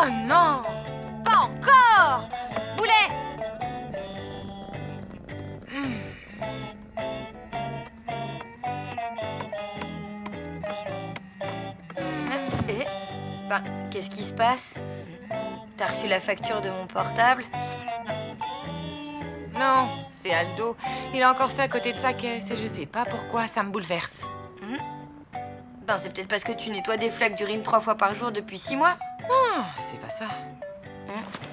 Oh non! Pas encore! Boulet! Qu'est-ce qui se passe? T'as reçu la facture de mon portable? Non, c'est Aldo. Il a encore fait à côté de sa caisse et je sais pas pourquoi, ça me bouleverse. C'est peut-être parce que tu nettoies des flaques d'urine 3 fois par jour depuis 6 mois. Non, c'est pas ça.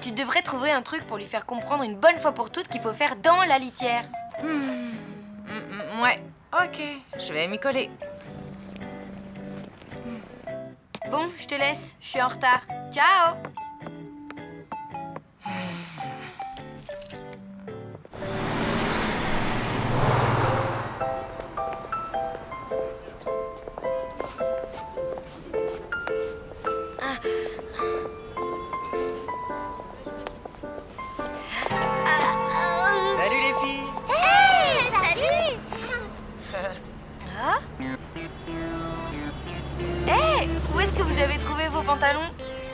Tu devrais trouver un truc pour lui faire comprendre une bonne fois pour toutes qu'il faut faire dans la litière. Ouais, ok, je vais m'y coller. Bon, je te laisse, je suis en retard. Ciao! Salut les filles! Hey, salut! Hé, où est-ce que vous avez trouvé vos pantalons?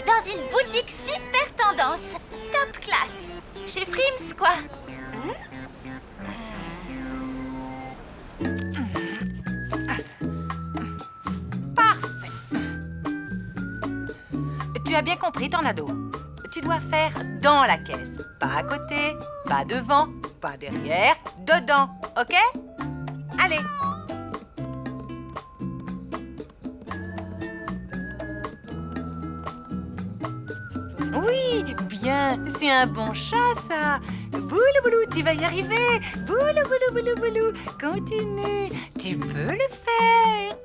Dans une boutique super tendance, top classe. Chez Frims, quoi. Parfait. Tu as bien compris, Tornado. Tu dois faire dans la caisse. Pas à côté, pas devant, pas derrière, dedans, ok? Allez. Oui, bien, c'est un bon chat, ça. Boulou, boulou, tu vas y arriver. Boulou, boulou, boulou, boulou. Continue, tu peux le faire.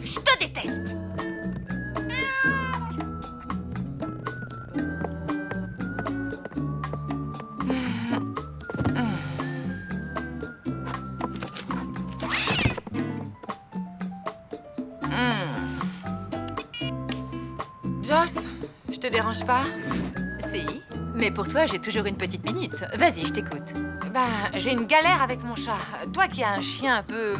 Je te déteste. Joss, je te dérange pas? Si, mais pour toi, j'ai toujours une petite minute. Vas-y, je t'écoute. J'ai une galère avec mon chat. Toi qui as un chien un peu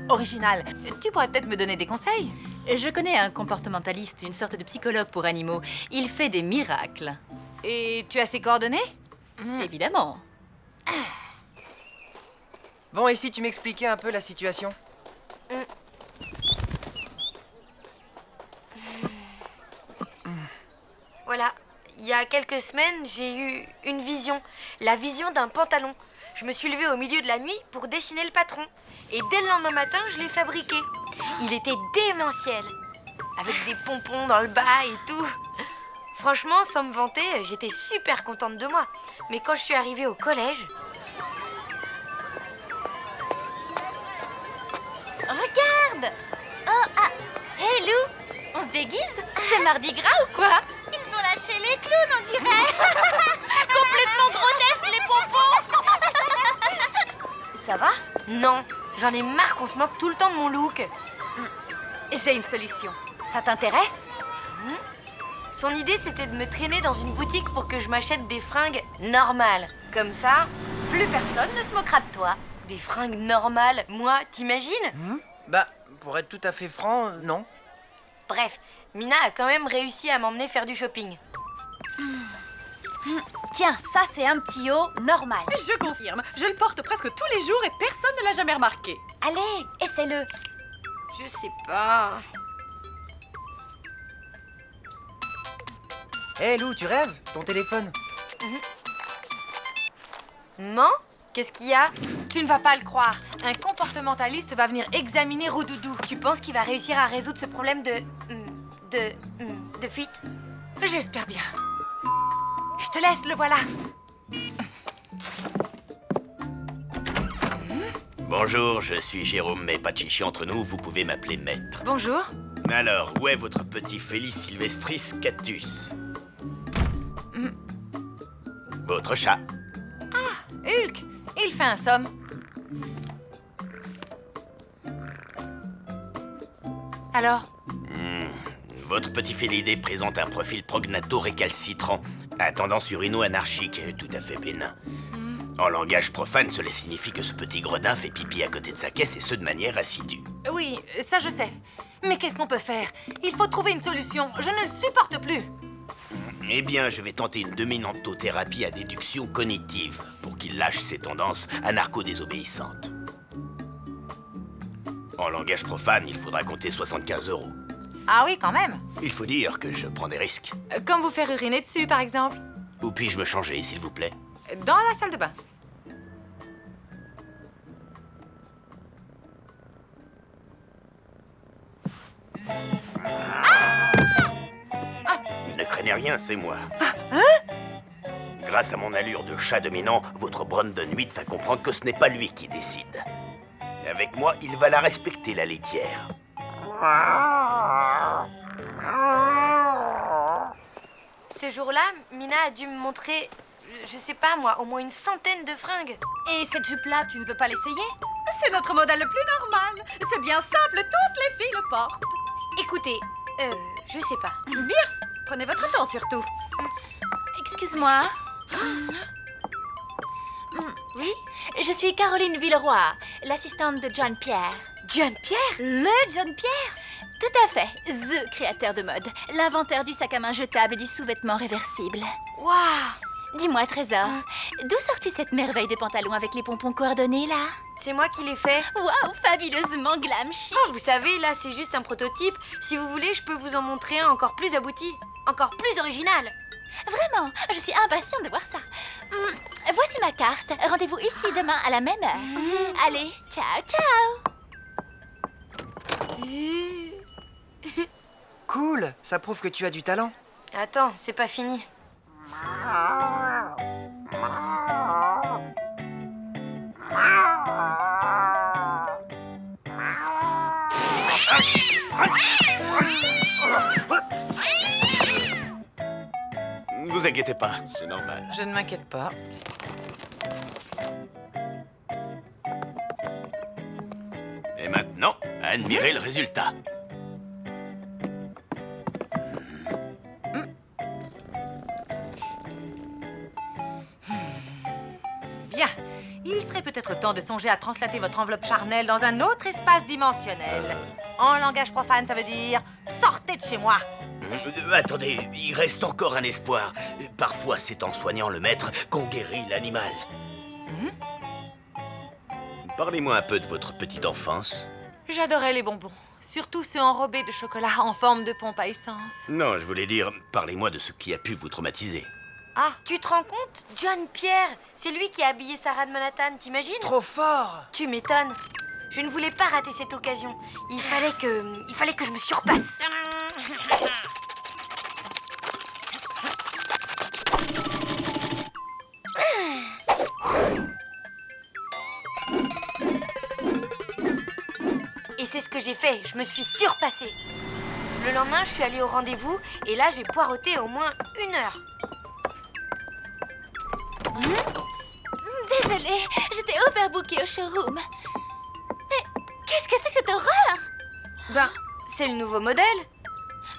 original, tu pourrais peut-être me donner des conseils? Je connais un comportementaliste, une sorte de psychologue pour animaux. Il fait des miracles. Et tu as ses coordonnées? Évidemment. Bon, et si tu m'expliquais un peu la situation? Voilà, il y a quelques semaines, j'ai eu une vision. La vision d'un pantalon. Je me suis levée au milieu de la nuit pour dessiner le patron. Et dès le lendemain matin, je l'ai fabriqué. Il était démentiel. Avec des pompons dans le bas et tout. Franchement, sans me vanter, j'étais super contente de moi. Mais quand je suis arrivée au collège... Regarde! Hey Lou, on se déguise? C'est Mardi Gras ou quoi? Ils ont lâché les clowns, on dirait. Complètement grotesques, les pompons. Ça va? Non, j'en ai marre qu'on se moque tout le temps de mon look. J'ai une solution. Ça t'intéresse? Son idée, c'était de me traîner dans une boutique pour que je m'achète des fringues normales. Comme ça, plus personne ne se moquera de toi. Des fringues normales, moi, t'imagines? Pour être tout à fait franc, non. Bref, Mina a quand même réussi à m'emmener faire du shopping. Tiens, ça c'est un petit haut normal. Je confirme. Je le porte presque tous les jours et personne ne l'a jamais remarqué. Allez, essaie-le. Je sais pas... Hé Lou, tu rêves? Ton téléphone? Maman? Qu'est-ce qu'il y a? Tu ne vas pas le croire. Un comportementaliste va venir examiner Roudoudou. Tu penses qu'il va réussir à résoudre ce problème de fuite? J'espère bien. Je te laisse, le voilà. Bonjour, je suis Jérôme, mais pas de chichi entre nous, vous pouvez m'appeler maître. Bonjour. Alors, où est votre petit Félix Sylvestris Cactus? Votre chat. Hulk, il fait un somme. Alors? Votre petit félidé présente un profil prognato-récalcitrant, à tendance urino-anarchique, tout à fait bénin. En langage profane, cela signifie que ce petit gredin fait pipi à côté de sa caisse et ce de manière assidue. Oui, ça je sais. Mais qu'est-ce qu'on peut faire? Il faut trouver une solution. Je ne le supporte plus. Eh bien, je vais tenter une dominantothérapie à déduction cognitive pour qu'il lâche ses tendances anarcho-désobéissantes. En langage profane, il faudra compter 75 €. Ah oui, quand même. Il faut dire que je prends des risques. Comme vous faire uriner dessus, par exemple. Où puis-je me changer, s'il vous plaît? Dans la salle de bain. Ne craignez rien, c'est moi. Grâce à mon allure de chat dominant, votre Brandon 8 va comprendre que ce n'est pas lui qui décide. Avec moi, il va la respecter, la laitière. Ce jour-là, Mina a dû me montrer, je sais pas moi, au moins une centaine de fringues. Et cette jupe-là, tu ne veux pas l'essayer? C'est notre modèle le plus normal. C'est bien simple, toutes les filles le portent. Écoutez, je sais pas. Bien, prenez votre temps surtout. Excuse-moi. Oui? Je suis Caroline Villeroy, l'assistante de John Pierre. John Pierre? Le John Pierre? Tout à fait, The créateur de mode, l'inventeur du sac à main jetable et du sous-vêtement réversible. Waouh! Dis-moi, Trésor, d'où sors-tu cette merveille de pantalon avec les pompons coordonnés, là? C'est moi qui l'ai fait. Waouh, fabuleusement glam chic. Oh, vous savez, là, c'est juste un prototype. Si vous voulez, je peux vous en montrer un encore plus abouti. Encore plus original. Vraiment, je suis impatiente de voir ça. Voici ma carte. Rendez-vous ici demain à la même heure. Allez, ciao, ciao. Cool, ça prouve que tu as du talent. Attends, c'est pas fini. Ne vous inquiétez pas, c'est normal. Je ne m'inquiète pas. Et maintenant, admirez le résultat. Bien. Il serait peut-être temps de songer à translater votre enveloppe charnelle dans un autre espace dimensionnel. En langage profane, ça veut dire « sortez de chez moi ». Attendez, il reste encore un espoir. Parfois, c'est en soignant le maître qu'on guérit l'animal. Parlez-moi un peu de votre petite enfance. J'adorais les bonbons, surtout ceux enrobés de chocolat en forme de pompe à essence. Non, je voulais dire, parlez-moi de ce qui a pu vous traumatiser. Ah, tu te rends compte? John Pierre, c'est lui qui a habillé Sarah de Manhattan, t'imagines? Trop fort! Tu m'étonnes. Je ne voulais pas rater cette occasion. Il fallait que je me surpasse. Et c'est ce que j'ai fait, je me suis surpassée. Le lendemain, je suis allée au rendez-vous et là, j'ai poireauté au moins 1 heure. Désolée, j'étais overbookée au showroom. Mais qu'est-ce que c'est que cette horreur? Ben, c'est le nouveau modèle.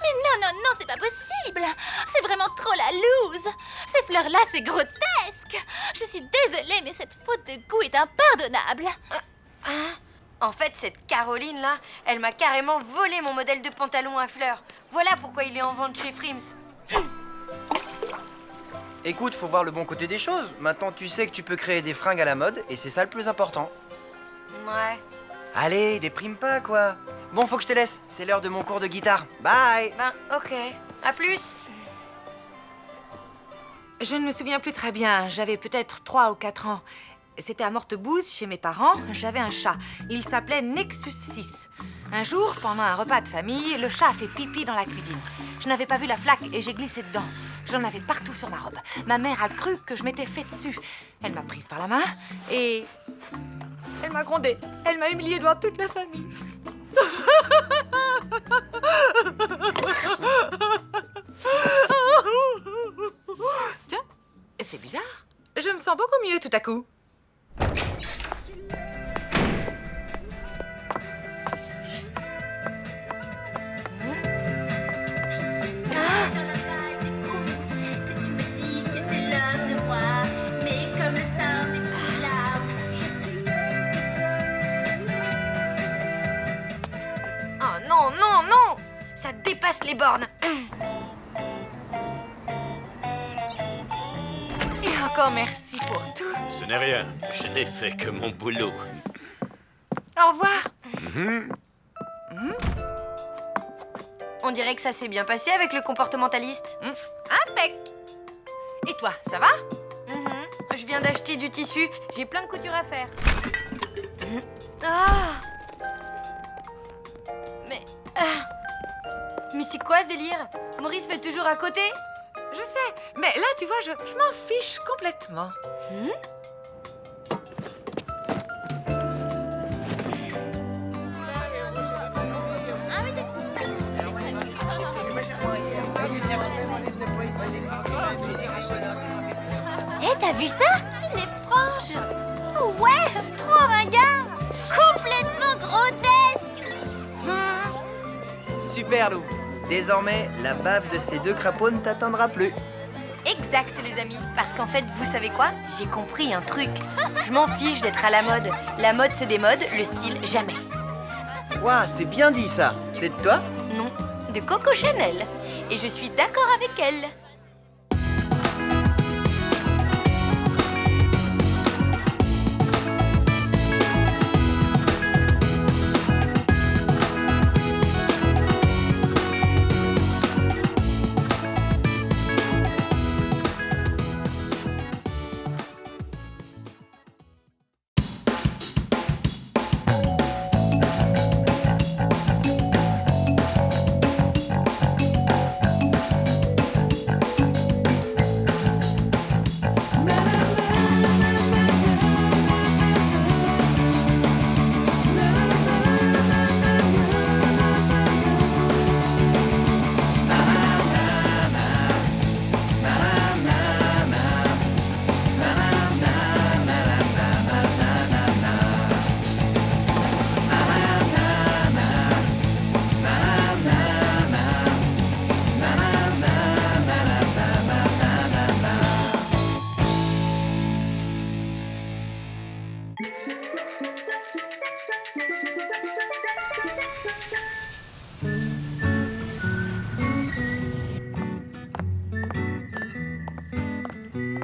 Mais non, c'est pas possible. C'est vraiment trop la loose. Ces fleurs-là, c'est grotesque. Je suis désolée, mais cette faute de goût est impardonnable. En fait, cette Caroline-là, elle m'a carrément volé mon modèle de pantalon à fleurs. Voilà pourquoi il est en vente chez Frims. Écoute, faut voir le bon côté des choses. Maintenant, tu sais que tu peux créer des fringues à la mode et c'est ça le plus important. Ouais. Allez, déprime pas, quoi. Bon, faut que je te laisse. C'est l'heure de mon cours de guitare. Bye! Ben, ok. À plus. Je ne me souviens plus très bien, j'avais peut-être 3 ou 4 ans. C'était à Mortebouze, chez mes parents, j'avais un chat. Il s'appelait Nexus 6. Un jour, pendant un repas de famille, le chat a fait pipi dans la cuisine. Je n'avais pas vu la flaque et j'ai glissé dedans. J'en avais partout sur ma robe. Ma mère a cru que je m'étais fait dessus. Elle m'a prise par la main et... elle m'a grondée. Elle m'a humiliée devant toute la famille. Tiens, c'est bizarre. Je me sens beaucoup mieux tout à coup. Ça dépasse les bornes. Et encore merci pour tout. Ce n'est rien, je n'ai fait que mon boulot. Au revoir. On dirait que ça s'est bien passé avec le comportementaliste. Impec. Et toi, ça va? Je viens d'acheter du tissu. J'ai plein de couture à faire. Ah! Mais c'est quoi ce délire? Maurice fait toujours à côté? Je sais, mais là, tu vois, je m'en fiche complètement. Hé, t'as vu ça? Les franges! Ouais, trop ringard! Complètement grotesque! Super, Lou. Désormais, la baffe de ces deux crapauds ne t'atteindra plus. Exact, les amis. Parce qu'en fait, vous savez quoi? J'ai compris un truc. Je m'en fiche d'être à la mode. La mode se démode, le style jamais. Ouah, c'est bien dit ça. C'est de toi? Non, de Coco Chanel. Et je suis d'accord avec elle.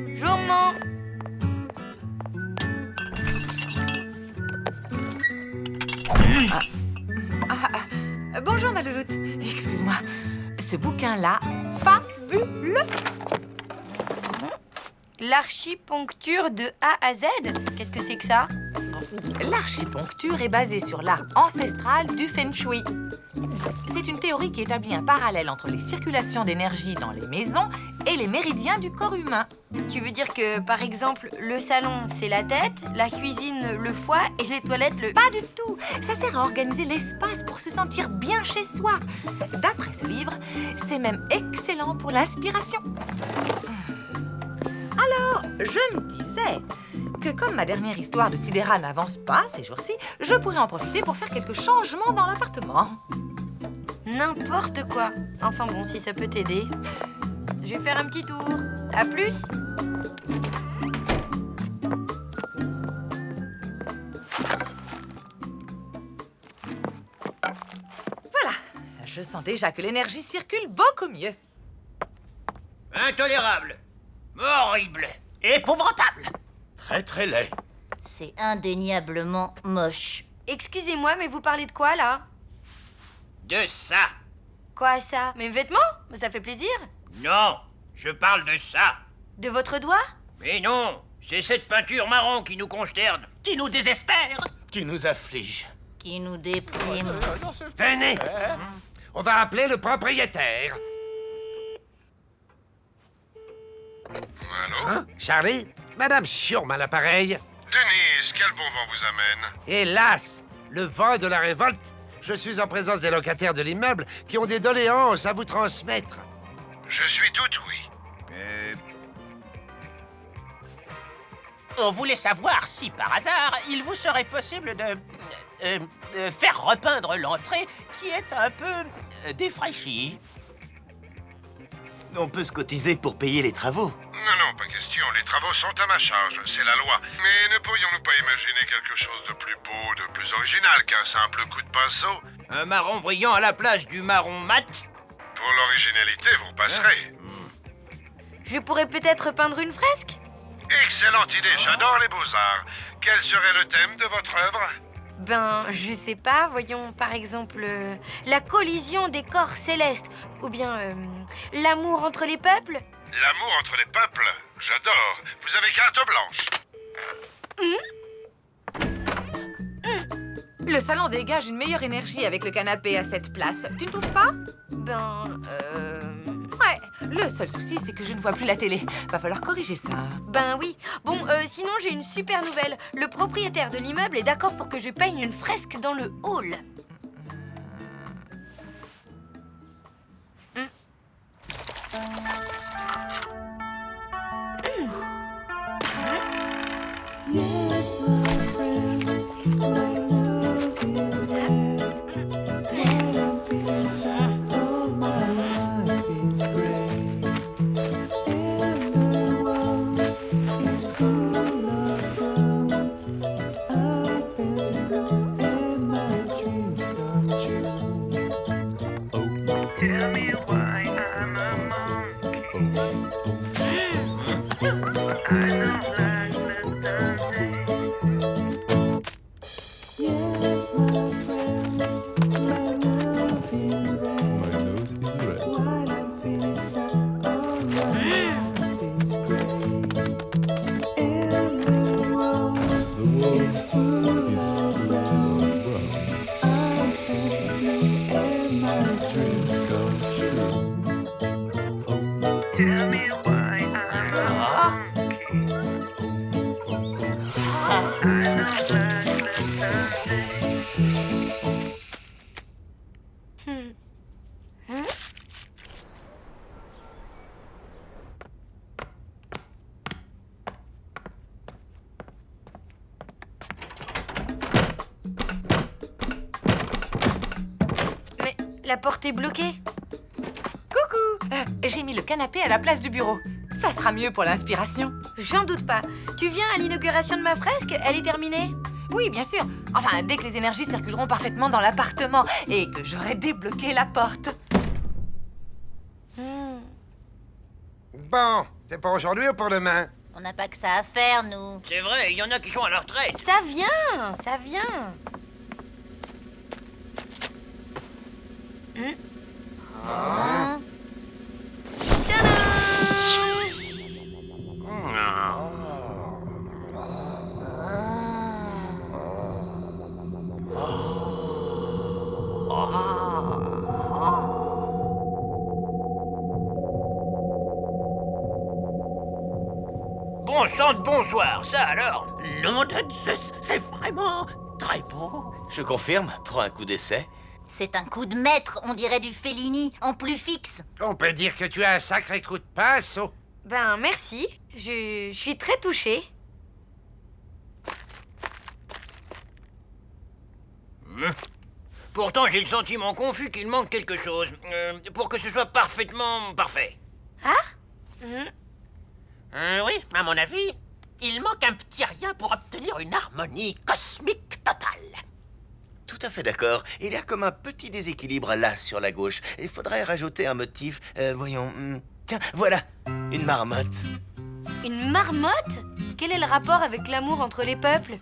Bonjour, maman. Bonjour, ma louloute. Excuse-moi. Ce bouquin-là, fabuleux. L'archiponcture de A à Z? Qu'est-ce que c'est que ça? L'archiponcture est basée sur l'art ancestral du Feng Shui. C'est une théorie qui établit un parallèle entre les circulations d'énergie dans les maisons et les méridiens du corps humain. Tu veux dire que, par exemple, le salon, c'est la tête, la cuisine, le foie et les toilettes, le... Pas du tout. Ça sert à organiser l'espace pour se sentir bien chez soi. D'après ce livre, c'est même excellent pour l'inspiration. Alors, je me disais que comme ma dernière histoire de sidéra n'avance pas ces jours-ci, je pourrais en profiter pour faire quelques changements dans l'appartement. N'importe quoi. Enfin bon, si ça peut t'aider. Je vais faire un petit tour. À plus. Voilà, je sens déjà que l'énergie circule beaucoup mieux. Intolérable. Horrible. Épouvantable. Très très laid. C'est indéniablement moche. Excusez-moi, mais vous parlez de quoi, là? De ça. Quoi, ça? Mes vêtements? Ça fait plaisir. Non, je parle de ça. De votre doigt? Mais non, c'est cette peinture marron qui nous consterne. Qui nous désespère. Qui nous afflige. Qui nous déprime. Tenez, on va appeler le propriétaire. Allô? Hein, Charlie? Madame Schurm à l'appareil. Denise, quel bon vent vous amène? Hélas, le vent de la révolte. Je suis en présence des locataires de l'immeuble qui ont des doléances à vous transmettre. Je suis tout oui. On voulait savoir si, par hasard, il vous serait possible de faire repeindre l'entrée qui est un peu défraîchie. On peut se cotiser pour payer les travaux. Non, pas question. Les travaux sont à ma charge, c'est la loi. Mais ne pourrions-nous pas imaginer quelque chose de plus beau, de plus original qu'un simple coup de pinceau? Un marron brillant à la place du marron mat? Pour l'originalité, vous passerez. Je pourrais peut-être peindre une fresque? Excellente idée, j'adore les beaux-arts. Quel serait le thème de votre œuvre? Ben, je sais pas, voyons par exemple la collision des corps célestes, ou bien l'amour entre les peuples. L'amour entre les peuples, j'adore. Vous avez carte blanche. Le salon dégage une meilleure énergie avec le canapé à cette place. Tu ne trouves pas? Ouais, le seul souci, c'est que je ne vois plus la télé. Va falloir corriger ça. Ben oui. Bon, sinon j'ai une super nouvelle. Le propriétaire de l'immeuble est d'accord pour que je peigne une fresque dans le hall. Yes, my friend, my nose is red. What I'm feeling sad, oh, my life is great. And the world is full of fun. I've been to blue and my dreams come true. Oh, tell me why I'm a monkey. I don't like the Sunday. Yes, my friend, my nose is red. While I'm feeling sad, oh, my life is great. And the world is full of love. I'm happy and my dreams come true. Oh, tell me why I'm a monkey. I don't like the Sunday. Mais la porte est bloquée. Coucou! J'ai mis le canapé à la place du bureau. Ça sera mieux pour l'inspiration. J'en doute pas. Tu viens à l'inauguration de ma fresque? Elle est terminée? Oui, bien sûr. Enfin, dès que les énergies circuleront parfaitement dans l'appartement et que j'aurai débloqué la porte. Bon, c'est pour aujourd'hui ou pour demain? On n'a pas que ça à faire, nous. C'est vrai, il y en a qui sont à la retraite. Ça vient, ça vient. Hein? Bon sang de bonsoir, ça alors. Nom de Zeus, c'est vraiment très beau. Je confirme, pour un coup d'essai. C'est un coup de maître, on dirait du Fellini, en plus fixe. On peut dire que tu as un sacré coup de pinceau. Ben merci, je suis très touchée. Pourtant, j'ai le sentiment confus qu'il manque quelque chose. Pour que ce soit parfaitement parfait. Mhm. Oui, à mon avis, il manque un petit rien pour obtenir une harmonie cosmique totale. Tout à fait d'accord. Il y a comme un petit déséquilibre là sur la gauche. Il faudrait rajouter un motif. Voyons. Tiens, voilà. Une marmotte. Une marmotte? Quel est le rapport avec l'amour entre les peuples?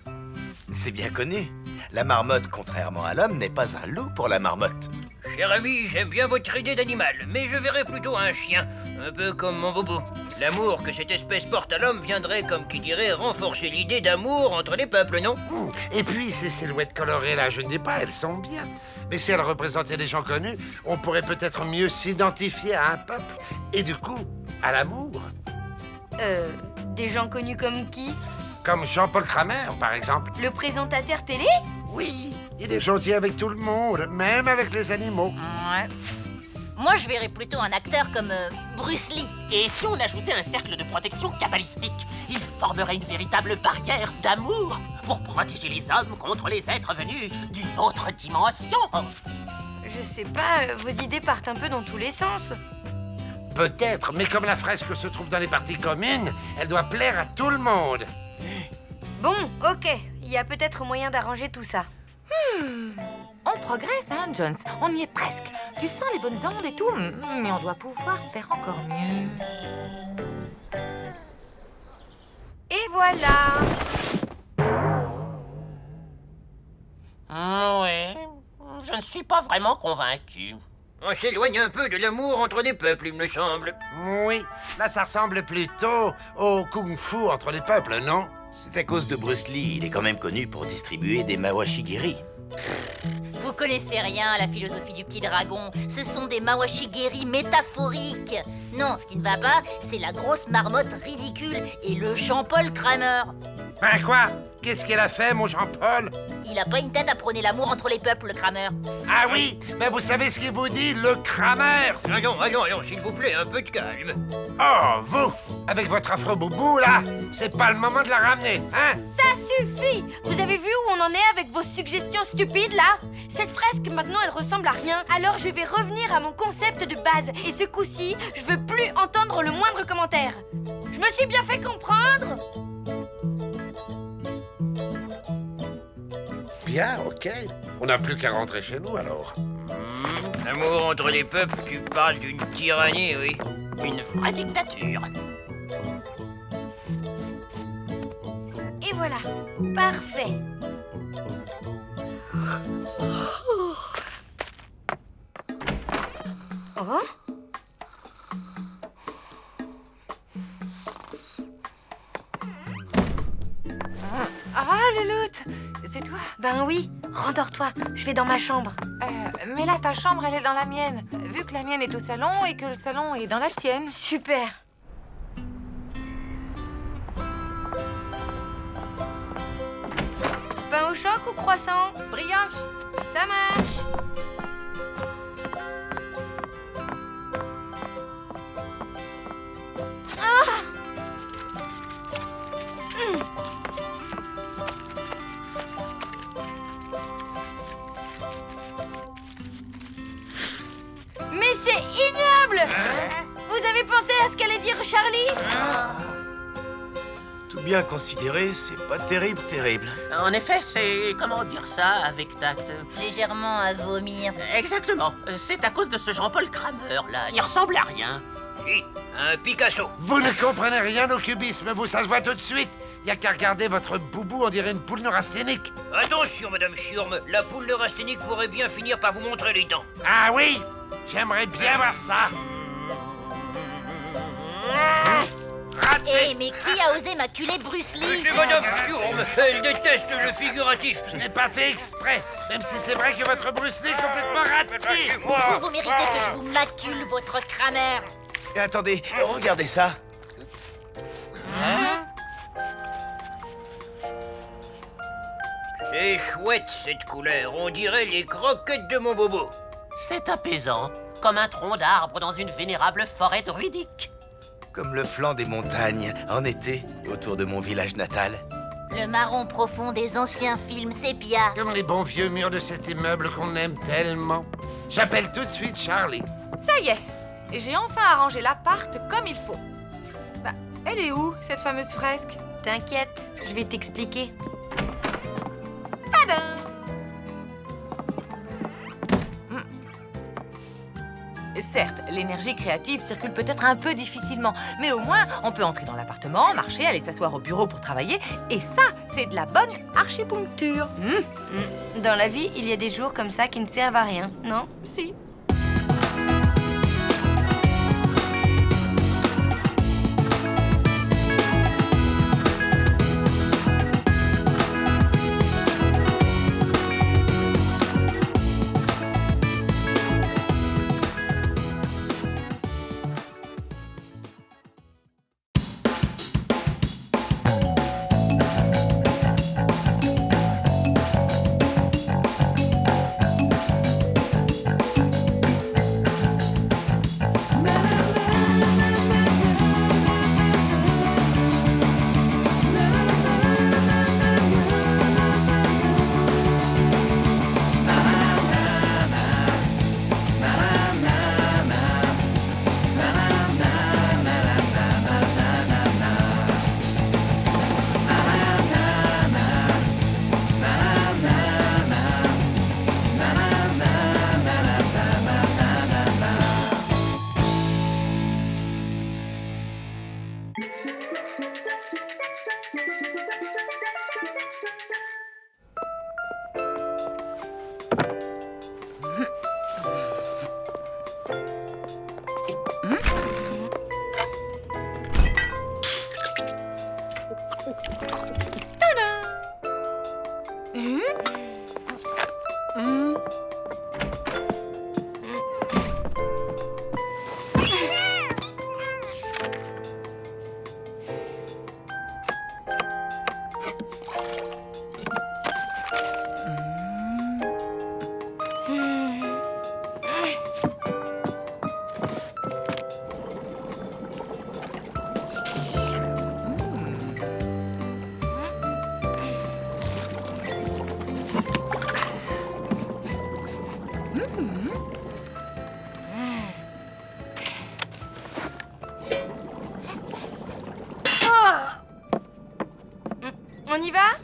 C'est bien connu. La marmotte, contrairement à l'homme, n'est pas un loup pour la marmotte. Cher ami, j'aime bien votre idée d'animal, mais je verrais plutôt un chien, un peu comme mon bobo. L'amour que cette espèce porte à l'homme viendrait, comme qui dirait, renforcer l'idée d'amour entre les peuples, non? Et puis, ces silhouettes colorées là, je ne dis pas, elles sont bien. Mais si elles représentaient des gens connus, on pourrait peut-être mieux s'identifier à un peuple. Et du coup, à l'amour. Des gens connus comme qui? Comme Jean-Paul Kramer, par exemple. Le présentateur télé? Oui, il est gentil avec tout le monde, même avec les animaux. Ouais. Moi, je verrais plutôt un acteur comme Bruce Lee. Et si on ajoutait un cercle de protection kabbalistique, il formerait une véritable barrière d'amour pour protéger les hommes contre les êtres venus d'une autre dimension. Je sais pas, vos idées partent un peu dans tous les sens. Peut-être, mais comme la fresque se trouve dans les parties communes, elle doit plaire à tout le monde. Bon, ok, il y a peut-être moyen d'arranger tout ça. On progresse, hein, Jones? On y est presque. Tu sens les bonnes ondes et tout, mais on doit pouvoir faire encore mieux. Et voilà. Oui, je ne suis pas vraiment convaincu. On s'éloigne un peu de l'amour entre les peuples, il me semble. Oui, là ça ressemble plutôt au kung-fu entre les peuples, non? C'est à cause de Bruce Lee, il est quand même connu pour distribuer des mawashigiri. Vous connaissez rien à la philosophie du petit dragon. Ce sont des mawashigiri métaphoriques. Non, ce qui ne va pas, c'est la grosse marmotte ridicule et le Jean-Paul Kramer. Ben quoi? Qu'est-ce qu'il a fait, mon Jean-Paul? Il a pas une tête à prôner l'amour entre les peuples, le Kramer. Ah oui, ben vous savez ce qu'il vous dit, le Kramer? Allons, s'il vous plaît, un peu de calme. Oh, vous, avec votre afro-boubou, là, c'est pas le moment de la ramener, hein? Ça suffit. Vous avez vu où on en est avec vos suggestions stupides, là? Cette fresque, maintenant, elle ressemble à rien. Alors, je vais revenir à mon concept de base. Et ce coup-ci, je veux plus entendre le moindre commentaire. Je me suis bien fait comprendre? Bien, ok. On n'a plus qu'à rentrer chez nous, alors. L'amour entre les peuples, tu parles d'une tyrannie, oui. Une vraie dictature. Et voilà. Parfait. Oh? Ah, Louloute, c'est toi? Ben oui, rendors-toi, je vais dans ma chambre. Mais là, ta chambre, elle est dans la mienne. Vu que la mienne est au salon et que le salon est dans la tienne. Super. Pain au choc ou croissant? Brioche. Ça marche. Mais c'est ignoble! Vous avez pensé à ce qu'allait dire Charlie? Tout bien considéré, c'est pas terrible. En effet, c'est... comment dire ça avec tact? Légèrement à vomir. Exactement. C'est à cause de ce Jean-Paul Kramer, là. Il ressemble à rien. Si, un Picasso. Vous ne comprenez rien au cubisme, vous, ça se voit tout de suite. Y a qu'à regarder votre boubou, on dirait une poule neurasthénique. Attention, Madame Schurm, la poule neurasthénique pourrait bien finir par vous montrer les dents. Ah oui? J'aimerais bien voir ça. Eh, mais qui a osé maculer Bruce Lee? C'est Madame Schurm, elle déteste le figuratif. Je n'ai pas fait exprès, même si c'est vrai que votre Bruce Lee est complètement raté. Vous méritez que je vous macule, votre Kramer. Et attendez, regardez ça. C'est chouette cette couleur, on dirait les croquettes de mon bobo. C'est apaisant, comme un tronc d'arbre dans une vénérable forêt druidique. Comme le flanc des montagnes, en été, autour de mon village natal. Le marron profond des anciens films sépia. Comme les bons vieux murs de cet immeuble qu'on aime tellement. J'appelle tout de suite Charlie. Ça y est, j'ai enfin arrangé l'appart comme il faut. Bah, elle est où, cette fameuse fresque? T'inquiète, je vais t'expliquer. Tadam! Certes, l'énergie créative circule peut-être un peu difficilement, mais au moins, on peut entrer dans l'appartement, marcher, aller s'asseoir au bureau pour travailler, et ça, c'est de la bonne archipuncture. Dans la vie, il y a des jours comme ça qui ne servent à rien, non? Si. y va?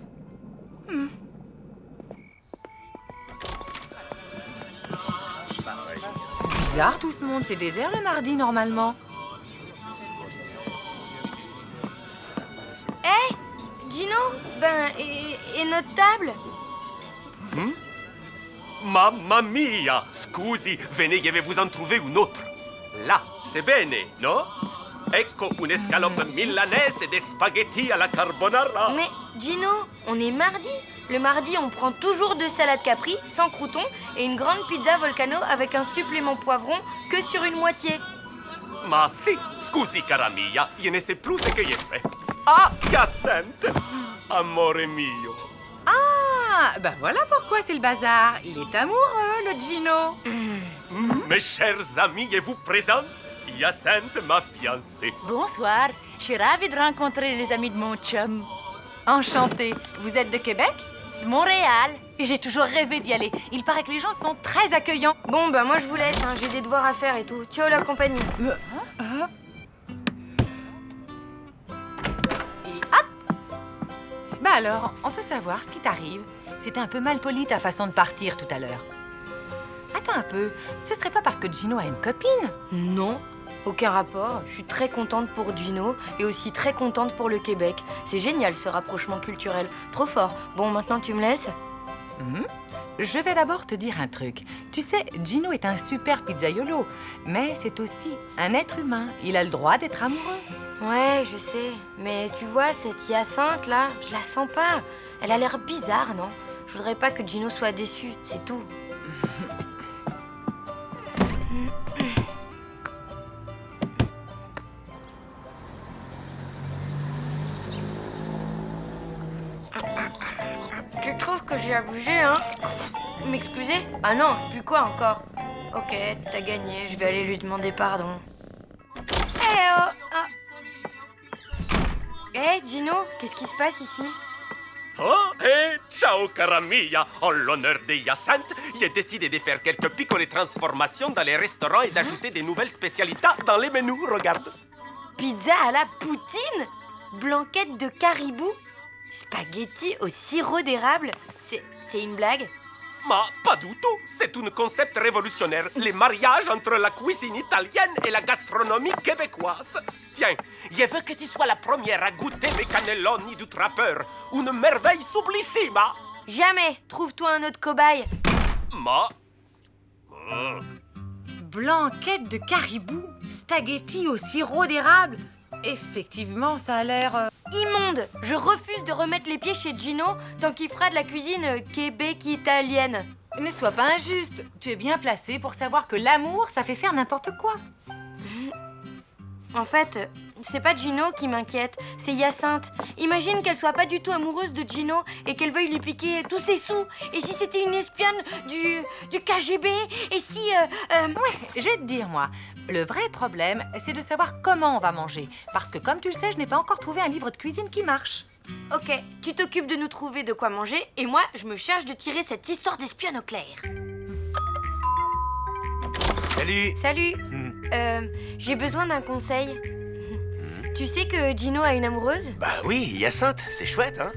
Bizarre tout ce monde, c'est désert le mardi normalement. Hé, Gino, et notre table? Mamma mia! Scusi, venegli-vous en trouver une autre. Là, c'est bene, no? Ecco un'escalope milanaise et des spaghettis à la carbonara. Mais Gino, on est mardi. Le mardi, on prend toujours 2 salades Capri, sans croûtons, et une grande pizza Volcano avec un supplément poivron que sur une moitié. Ma sì, scusi cara mia, io ne sais plus ce che io fais. Ah, Hyacinthe! Amore mio. Ah, bah voilà pourquoi c'est le bazar. Il est amoureux, le Gino. Mes chers amis, je vous présente Hyacinthe, ma fiancée. Bonsoir, je suis ravie de rencontrer les amis de mon chum. Enchantée. Vous êtes de Québec? De Montréal. Et j'ai toujours rêvé d'y aller. Il paraît que les gens sont très accueillants. Bon, bah moi je vous laisse, hein, j'ai des devoirs à faire et tout. Ciao la compagnie. Bah alors, on peut savoir ce qui t'arrive. C'était un peu mal poli ta façon de partir tout à l'heure. Attends un peu, ce serait pas parce que Gino a une copine? Non, aucun rapport. Je suis très contente pour Gino et aussi très contente pour le Québec. C'est génial ce rapprochement culturel. Trop fort. Bon, maintenant tu me laisses? Je vais d'abord te dire un truc. Tu sais, Gino est un super pizzaiolo, mais c'est aussi un être humain. Il a le droit d'être amoureux. Ouais, je sais. Mais tu vois, cette Hyacinthe là, je la sens pas. Elle a l'air bizarre, non? Je voudrais pas que Gino soit déçu, c'est tout. Tu trouves que j'ai abusé, hein? M'excuser? Ah non, puis quoi encore? Ok, t'as gagné, je vais aller lui demander pardon. Hé, Gino, qu'est-ce qui se passe ici? Oh, ciao cara mia! En l'honneur de Hyacinthe, j'ai décidé de faire quelques piccole transformations dans les restaurants et d'ajouter des nouvelles spécialités dans les menus, regarde. Pizza à la poutine? Blanquette de caribou? Spaghetti au sirop d'érable? C'est une blague? Mais pas du tout, c'est un concept révolutionnaire, les mariages entre la cuisine italienne et la gastronomie québécoise. Tiens, je veux que tu sois la première à goûter mes cannelloni du trappeur, une merveille sublissima. Jamais. Trouve-toi un autre cobaye. Blanquette de caribou, spaghetti au sirop d'érable. Effectivement, ça a l'air... Immonde. Je refuse de remettre les pieds chez Gino tant qu'il fera de la cuisine québec-italienne. Ne sois pas injuste. Tu es bien placé pour savoir que l'amour, ça fait faire n'importe quoi. En fait, c'est pas Gino qui m'inquiète, c'est Hyacinthe. Imagine qu'elle soit pas du tout amoureuse de Gino et qu'elle veuille lui piquer tous ses sous. Et si c'était une espionne du KGB? Et si... Ouais, je vais te dire, moi. Le vrai problème, c'est de savoir comment on va manger. Parce que, comme tu le sais, je n'ai pas encore trouvé un livre de cuisine qui marche. Ok, tu t'occupes de nous trouver de quoi manger et moi, je me charge de tirer cette histoire d'espionne au clair. Salut. Salut. J'ai besoin d'un conseil. Tu sais que Gino a une amoureuse? Bah oui, Hyacinthe, c'est chouette, hein?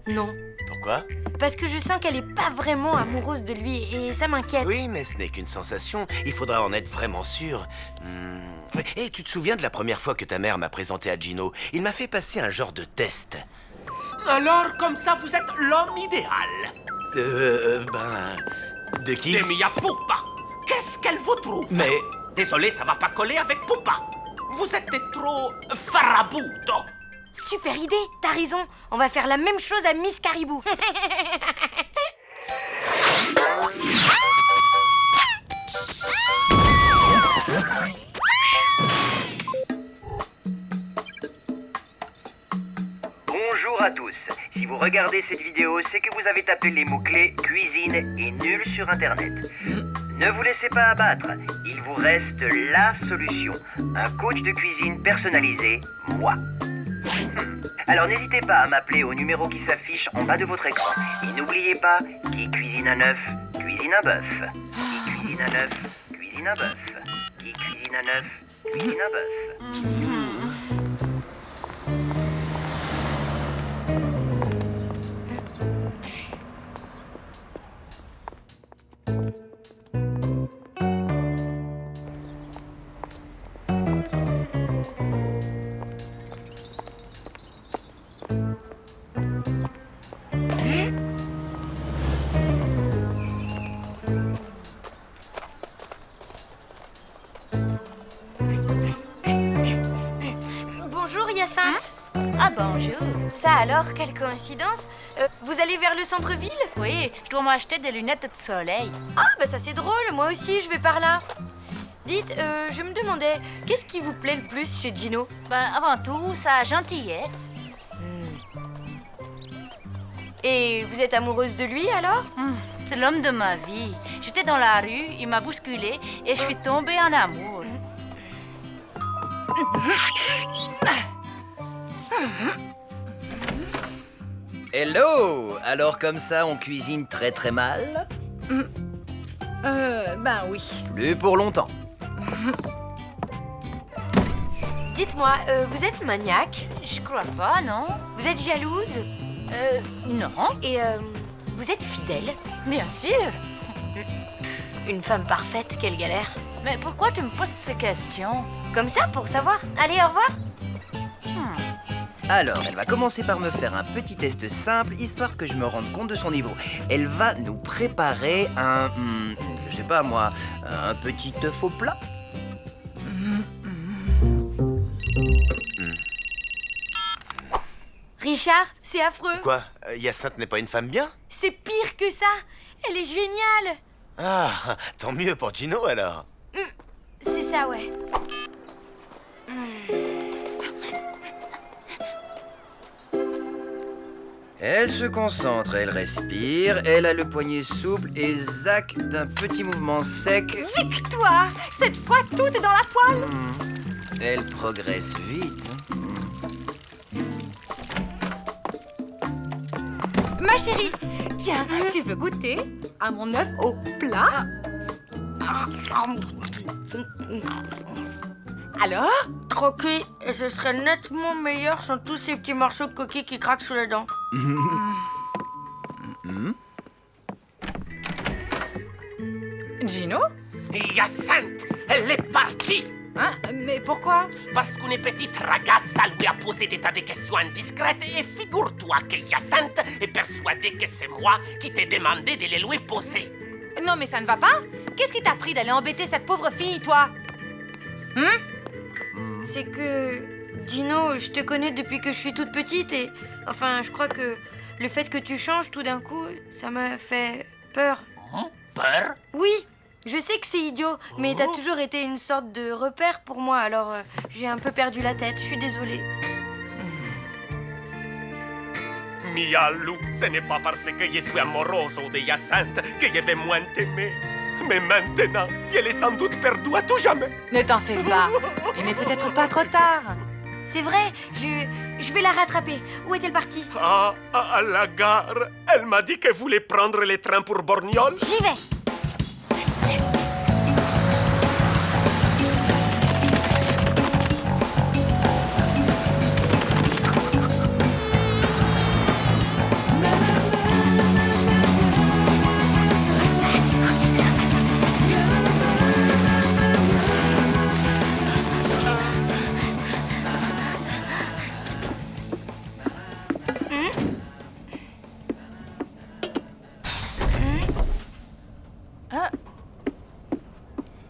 Non. Pourquoi? Parce que je sens qu'elle est pas vraiment amoureuse de lui et ça m'inquiète. Oui, mais ce n'est qu'une sensation. Il faudra en être vraiment sûr. Et tu te souviens de la première fois que ta mère m'a présenté à Gino? Il m'a fait passer un genre de test. Alors, comme ça, vous êtes l'homme idéal. De qui? De mia pupa. Qu'est-ce qu'elle vous trouve? Mais... Désolé, ça va pas coller avec pupa. Vous êtes trop farabuto. Super idée, t'as raison. On va faire la même chose à Miss Caribou. Bonjour à tous. Si vous regardez cette vidéo, c'est que vous avez tapé les mots-clés cuisine et nul sur Internet. Ne vous laissez pas abattre. Il vous reste la solution. Un coach de cuisine personnalisé, moi. Alors n'hésitez pas à m'appeler au numéro qui s'affiche en bas de votre écran. Et n'oubliez pas, qui cuisine un œuf, cuisine un bœuf. Qui cuisine un œuf, cuisine un bœuf. Qui cuisine un œuf, cuisine un bœuf. bonjour. Ça alors, quelle coïncidence. Vous allez vers le centre-ville? Oui, je dois m'acheter des lunettes de soleil. Ah, bah ça c'est drôle, moi aussi je vais par là. Dites, je me demandais, qu'est-ce qui vous plaît le plus chez Gino? Ben, avant tout, sa gentillesse. Et vous êtes amoureuse de lui alors? C'est l'homme de ma vie. J'étais dans la rue, il m'a bousculé et je suis tombée en amour. Hello! Alors comme ça, on cuisine très très mal? Ben oui. Plus pour longtemps. Dites-moi, vous êtes maniaque? Je crois pas, non? Vous êtes jalouse? Non. Et vous êtes fidèle? Bien sûr. Une femme parfaite, quelle galère. Mais pourquoi tu me poses ces questions? Comme ça, pour savoir. Allez, au revoir. Alors, elle va commencer par me faire un petit test simple, histoire que je me rende compte de son niveau. Elle va nous préparer un... je sais pas moi, un petit œuf au plat. Richard, c'est affreux. Quoi? Hyacinthe n'est pas une femme bien? C'est pire que ça. Elle est géniale. Ah, tant mieux pour Gino alors. C'est ça, ouais. Elle se concentre, elle respire, elle a le poignet souple et zac d'un petit mouvement sec. Victoire! Cette fois, tout est dans la poêle! Elle progresse vite. Ma chérie, tiens, tu veux goûter à mon œuf au plat? Alors? Croquer, et ce serait nettement meilleur sans tous ces petits morceaux de coquille qui craquent sous les dents. Gino? Hyacinthe, elle est partie! Hein? Mais pourquoi? Parce qu'une petite ragazza lui a posé des tas de questions indiscrètes et figure-toi que Hyacinthe est persuadée que c'est moi qui t'ai demandé de les lui poser. Non, mais ça ne va pas? Qu'est-ce qui t'a pris d'aller embêter cette pauvre fille, toi? C'est que... Gino, je te connais depuis que je suis toute petite et... Enfin, je crois que le fait que tu changes tout d'un coup, ça m'a fait peur. Peur? Oui, je sais que c'est idiot, mais t'as toujours été une sorte de repère pour moi, alors j'ai un peu perdu la tête, je suis désolée. Mia Lou, ce n'est pas parce que je suis amoroso de Hyacinthe que je vais moins t'aimer. Mais maintenant, elle est sans doute perdue à tout jamais. Ne t'en fais pas. Il n'est peut-être pas trop tard. C'est vrai, je vais la rattraper. Où est-elle partie? Ah, à la gare. Elle m'a dit qu'elle voulait prendre les trains pour Borgnole. J'y vais.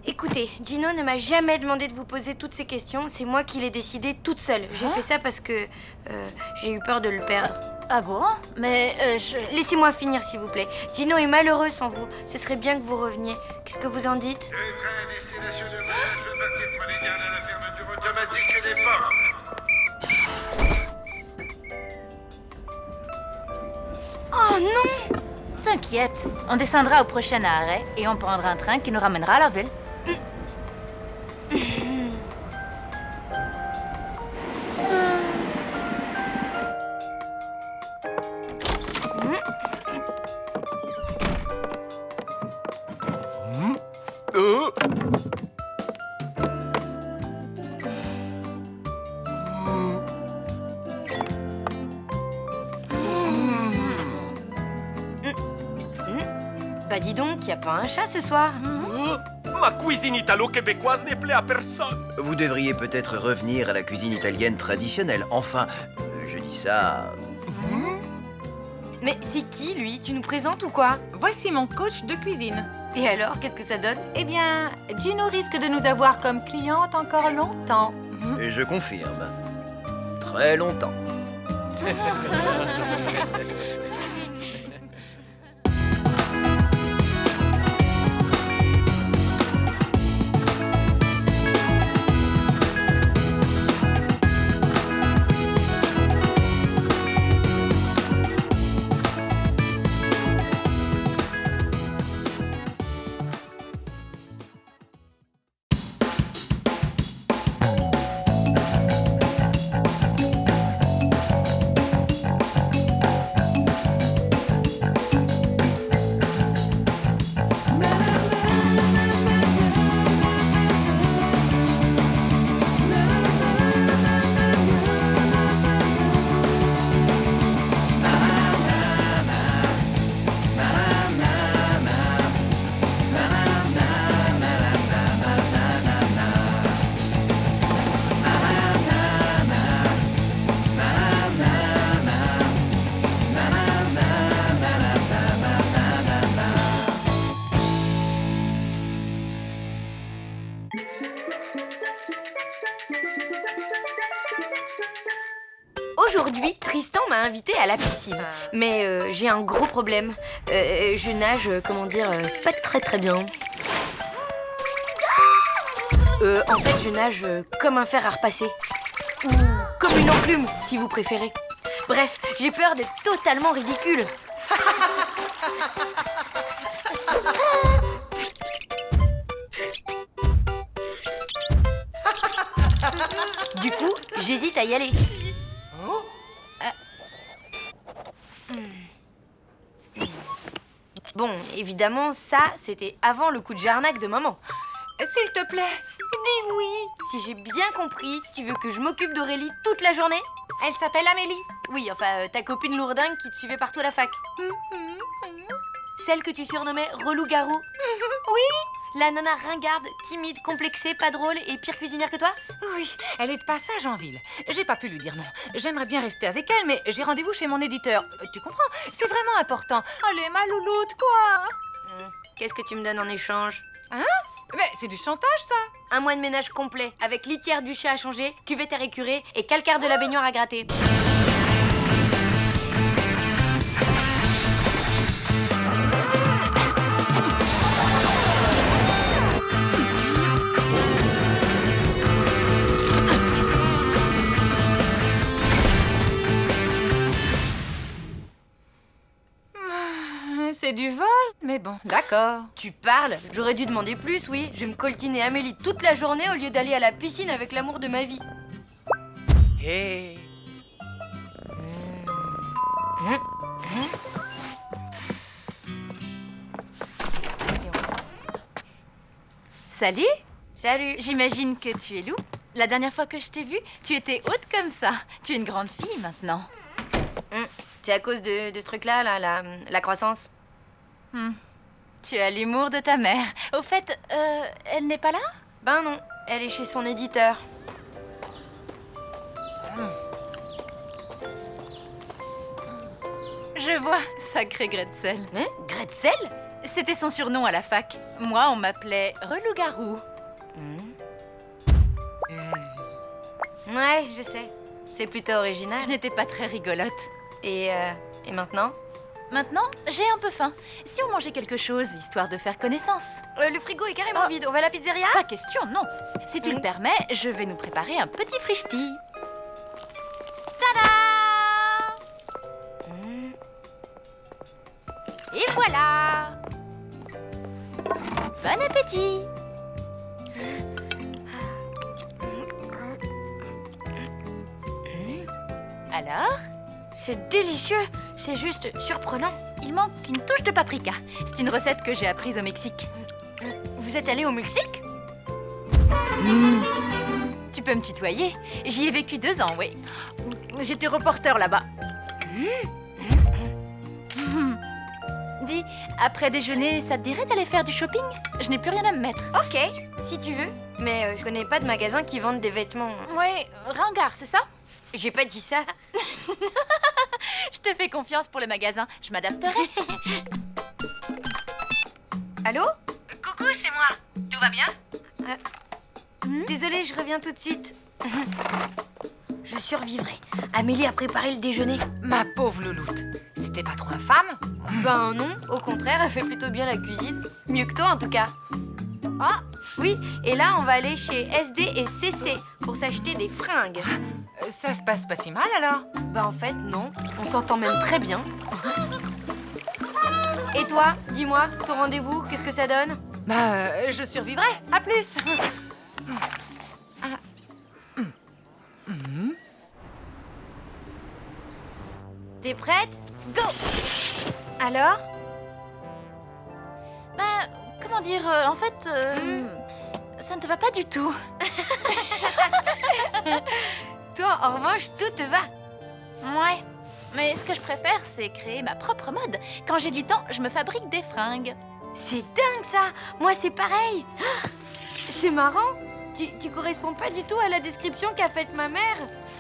Écoutez, Gino ne m'a jamais demandé de vous poser toutes ces questions. C'est moi qui l'ai décidé toute seule. J'ai fait ça parce que j'ai eu peur de le perdre. Ah bon? Mais Laissez-moi finir, s'il vous plaît. Gino est malheureux sans vous. Ce serait bien que vous reveniez. Qu'est-ce que vous en dites? Les trains à destination de voyage le papier Polynial à la fermeture automatique des ports. Oh non! t'inquiète, on descendra au prochain arrêt et on prendra un train qui nous ramènera à la ville. Bah dis donc, y a pas un chat ce soir. Ma cuisine italo-québécoise n'est plaît à personne. Vous devriez peut-être revenir à la cuisine italienne traditionnelle. Enfin, je dis ça... Mais c'est qui lui? Tu nous présentes ou quoi? Voici mon coach de cuisine. Et alors, qu'est-ce que ça donne? Eh bien, Gino risque de nous avoir comme cliente encore longtemps. Et je confirme. Très longtemps. Aujourd'hui, Tristan m'a invité à la piscine. Mais j'ai un gros problème. Je nage, pas très bien. En fait, je nage comme un fer à repasser. Ou comme une enclume, si vous préférez. Bref, j'ai peur d'être totalement ridicule. Du coup, j'hésite à y aller. Bon, évidemment, ça, c'était avant le coup de jarnac de maman. S'il te plaît, dis oui. Si j'ai bien compris, tu veux que je m'occupe d'Aurélie toute la journée? Elle s'appelle Amélie. Oui, enfin, ta copine lourdingue qui te suivait partout à la fac. Celle que tu surnommais relou-garou. Oui. La nana ringarde, timide, complexée, pas drôle et pire cuisinière que toi? Oui, elle est de passage en ville. J'ai pas pu lui dire non. J'aimerais bien rester avec elle, mais j'ai rendez-vous chez mon éditeur. Tu comprends? C'est vraiment important. Elle est ma louloute, quoi. Qu'est-ce que tu me donnes en échange? Hein? Mais c'est du chantage, ça. Un mois de ménage complet, avec litière du chat à changer, cuvette à récurer et calcaire de la baignoire à gratter. C'est du vol, mais bon, d'accord. Tu parles? J'aurais dû demander plus, oui. Je vais me coltiner Amélie toute la journée au lieu d'aller à la piscine avec l'amour de ma vie. Hé. Salut. Salut. J'imagine que tu es Lou. La dernière fois que je t'ai vue, tu étais haute comme ça. Tu es une grande fille maintenant. C'est à cause de ce truc-là, la croissance. Tu as l'humour de ta mère. Au fait, elle n'est pas là? Ben non, elle est chez son éditeur. Je vois, sacré Gretzel. Gretzel? C'était son surnom à la fac. Moi, on m'appelait Relou-garou. Ouais, je sais. C'est plutôt original. Je n'étais pas très rigolote. Et maintenant? Maintenant, j'ai un peu faim. Si on mangeait quelque chose, histoire de faire connaissance. Le frigo est carrément vide. On va à la pizzeria? Pas question, non. Si tu le permets, je vais nous préparer un petit frichti. Tada! Et voilà! Bon appétit! Alors? C'est délicieux. C'est juste surprenant. Il manque une touche de paprika. C'est une recette que j'ai apprise au Mexique. Vous êtes allé au Mexique? Tu peux me tutoyer. J'y ai vécu 2 ans, oui. J'étais reporter là-bas. Dis, après déjeuner, ça te dirait d'aller faire du shopping? Je n'ai plus rien à me mettre. Ok, si tu veux. Mais je connais pas de magasin qui vendent des vêtements. Oui, ringard, c'est ça? J'ai pas dit ça. Je te fais confiance pour le magasin. Je m'adapterai. Allô? Coucou, c'est moi. Tout va bien? Désolée, je reviens tout de suite. je survivrai. Amélie a préparé le déjeuner. Ma pauvre louloute, c'était pas trop infâme? Ben non, au contraire, elle fait plutôt bien la cuisine. Mieux que toi en tout cas. Ah, oui, et là on va aller chez SD et CC pour s'acheter des fringues. Ça se passe pas si mal alors? Ben en fait, non. On s'entend même très bien. Et toi, dis-moi, ton rendez-vous, qu'est-ce que ça donne? Bah, je survivrai. À plus. T'es prête? Go! Alors? Bah, comment dire, en fait, ça ne te va pas du tout. Toi, en revanche, tout te va. Ouais, mais ce que je préfère, c'est créer ma propre mode. Quand j'ai du temps, je me fabrique des fringues. C'est dingue ça! Moi, c'est pareil! C'est marrant! Tu corresponds pas du tout à la description qu'a faite ma mère.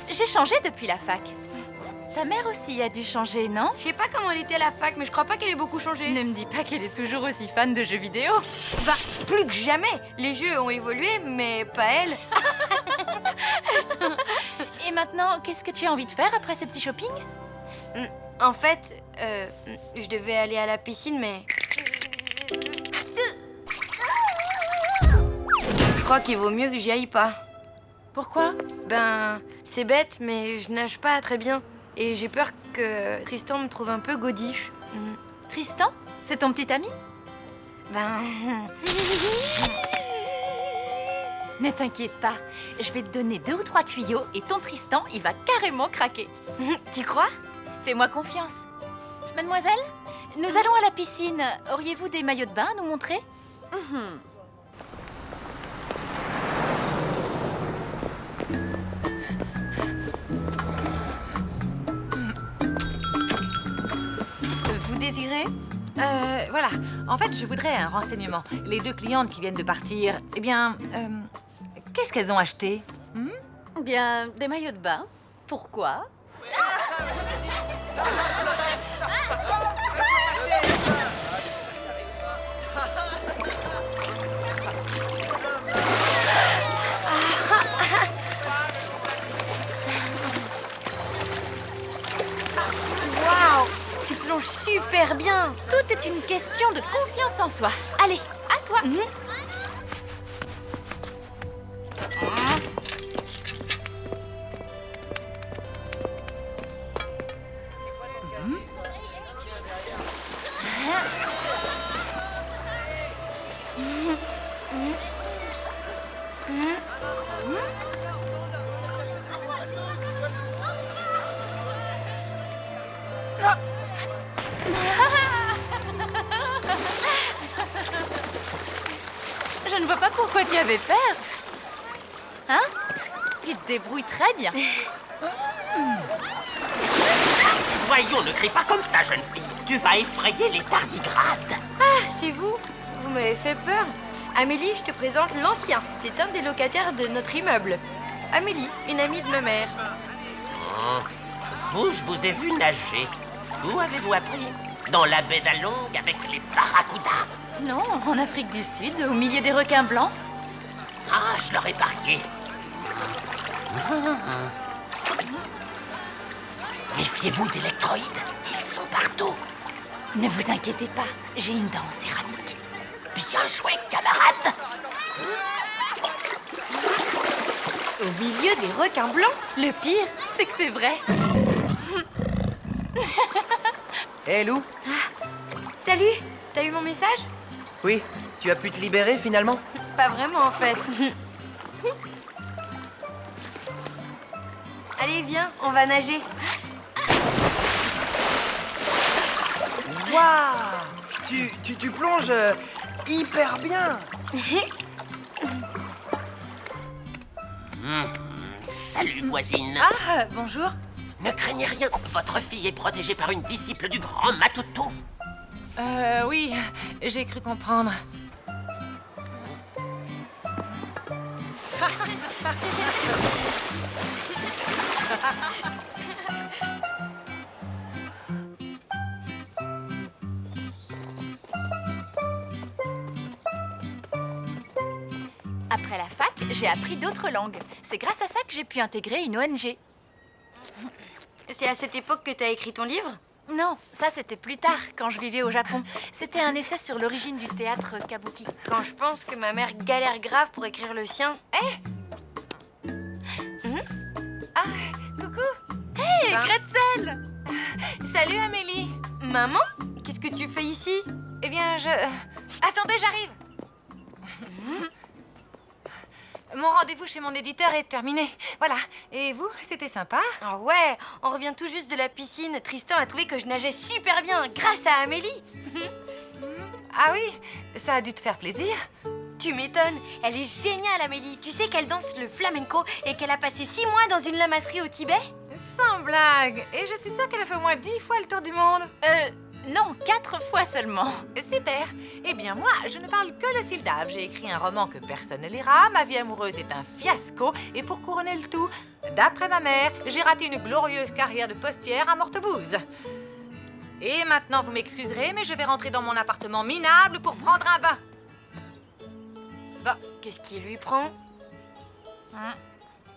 J'ai changé depuis la fac. Ta mère aussi a dû changer, non? Je sais pas comment elle était à la fac, mais je crois pas qu'elle ait beaucoup changé. Ne me dis pas qu'elle est toujours aussi fan de jeux vidéo. Bah, plus que jamais. Les jeux ont évolué, mais pas elle. Et maintenant, qu'est-ce que tu as envie de faire après ce petit shopping? En fait, je devais aller à la piscine, mais... Je crois qu'il vaut mieux que j'y aille pas. Pourquoi? Ben, c'est bête, mais je nage pas très bien. Et j'ai peur que Tristan me trouve un peu godiche. Tristan? C'est ton petit ami? Ben... Ne t'inquiète pas, je vais te donner 2 ou 3 tuyaux et ton Tristan, il va carrément craquer. Tu crois? Fais-moi confiance. Mademoiselle, nous allons à la piscine. Auriez-vous des maillots de bain à nous montrer? Vous désirez? Voilà. En fait, je voudrais un renseignement. Les 2 clientes qui viennent de partir, eh bien, qu'est-ce qu'elles ont acheté? Bien, des maillots de bain. Pourquoi? Waouh! Tu plonges super bien! Tout est une question de confiance en soi. Allez, à toi. Je ne vois pas pourquoi tu avais peur. Hein? Tu te débrouilles très bien. Voyons, ne crie pas comme ça, jeune fille. Tu vas effrayer les tardigrades. Ah, c'est vous? Vous m'avez fait peur. Amélie, je te présente l'ancien. C'est un des locataires de notre immeuble. Amélie, une amie de ma mère. Vous, je vous ai vu nager. Où avez-vous appris? Dans la baie d'Along avec les barracudas? Non, en Afrique du Sud, au milieu des requins blancs. Ah, je leur ai parié. Méfiez-vous d'électroïdes, ils sont partout. Ne vous inquiétez pas, j'ai une dent en céramique. Bien joué, camarade. Au milieu des requins blancs? Le pire, c'est que c'est vrai. Hé Lou? Salut, t'as eu mon message? Oui, tu as pu te libérer finalement? Pas vraiment en fait. Allez, viens, on va nager. Waouh! Tu plonges hyper bien! Salut, voisine. Ah, bonjour. Ne craignez rien, votre fille est protégée par une disciple du grand Matoutou. Oui, j'ai cru comprendre. Après la fac, j'ai appris d'autres langues. C'est grâce à ça que j'ai pu intégrer une ONG. C'est à cette époque que t'as écrit ton livre? Non, ça c'était plus tard, quand je vivais au Japon. C'était un essai sur l'origine du théâtre kabuki. Quand je pense que ma mère galère grave pour écrire le sien. Ah, coucou. Hé, Ben. Gretzel! Salut Amélie. Maman? Qu'est-ce que tu fais ici? Eh bien, Attendez, j'arrive. Mon rendez-vous chez mon éditeur est terminé. Voilà. Et vous, c'était sympa? Ah ouais, on revient tout juste de la piscine. Tristan a trouvé que je nageais super bien grâce à Amélie. Ah oui, ça a dû te faire plaisir. Tu m'étonnes, elle est géniale Amélie. Tu sais qu'elle danse le flamenco et qu'elle a passé 6 mois dans une lamasserie au Tibet? Sans blague. Et je suis sûre qu'elle a fait au moins 10 fois le tour du monde. Non, 4 fois seulement. Super. Eh bien, moi, je ne parle que le syllabe. J'ai écrit un roman que personne ne lira. Ma vie amoureuse est un fiasco. Et pour couronner le tout, d'après ma mère, j'ai raté une glorieuse carrière de postière à Mortebouze. Et maintenant, vous m'excuserez, mais je vais rentrer dans mon appartement minable pour prendre un bain. Bah, qu'est-ce qui lui prend?